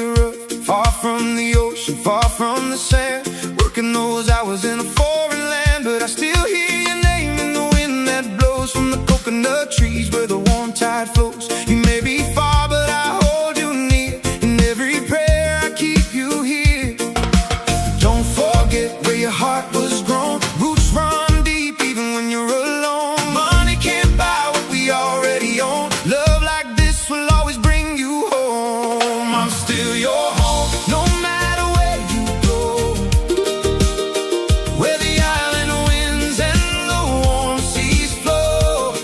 the rough, far from the ocean, far from the sand. Working those hours in a foreign land, but I still hear your name in the wind that blows from the coconut trees where the warm tide flows. You may be far, but I hold you near. In every prayer I keep you here. Don't forget where your heart was grown. Roots run deep even when you're alone. Money can't buy what we already own. Love like this will always bring you home. I'm still your home, no matter where you go. Where the island winds and the warm seas flow.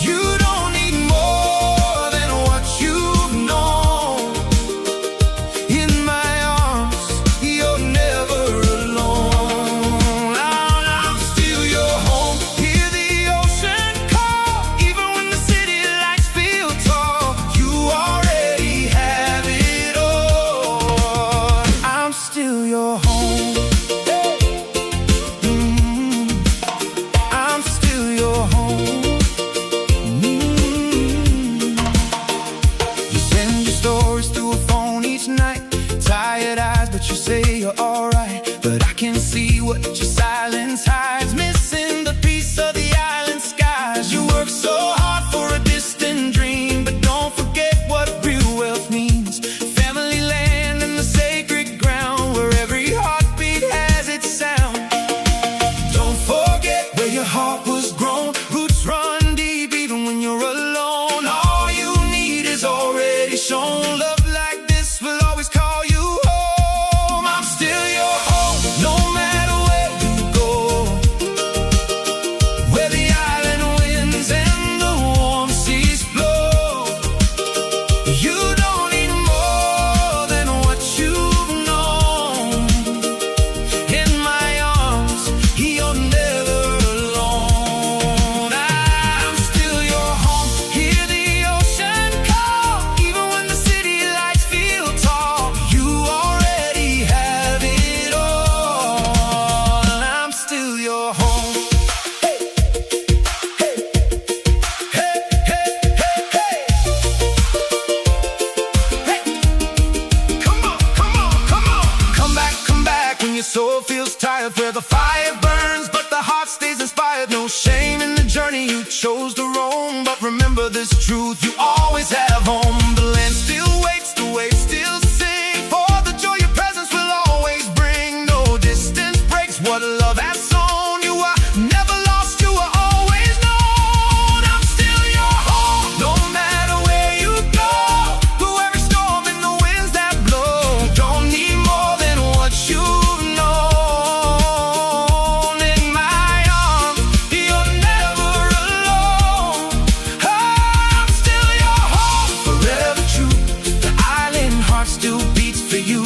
You don't need more than what you've known. In my arms, you're never alone. I'm still your home. Hear the ocean call, even when the city lights feel tall. You already have it all. I'm still your home. I'm still your home. You send your stories through a phone each night. Tired eyes, but you say you're alright. But I can see what your silence hides. Missing the piece of the island skies. You work so hard for a distant dream, but don't forget what real wealth means. Family land and the sacred ground where every heartbeat has its sound. Don't forget where your heart was grown. Roots run deep even when you're alone. All you need is already shown. Love like this will always call you home. I'm still your home, no matter where you go. Where the island winds and the warm seas flow. You don't need more than what you've known. In my arms, you're never alone. I'm still your home. Hear the ocean call, even when the city lights feel tall. You already have it all. I'm still your home. Hey, hey, hey, hey, hey. Hey, come on, come on, come on. Come back when your soul feels tired. Where the fire burns, but the heart stays inspired. No shame in the journey you chose to roam. But remember this truth, you always have home. The land still waits, the waves still sing. For the joy your presence will always bring. No distance breaks what love has sown. You are never lost, you are always known. I'm still your home, no matter where you go. Through every storm and the winds that blow. Don't need more than what you've known. In my arms, you're never alone. I'm still your home, forever true. The island heart still beats for you.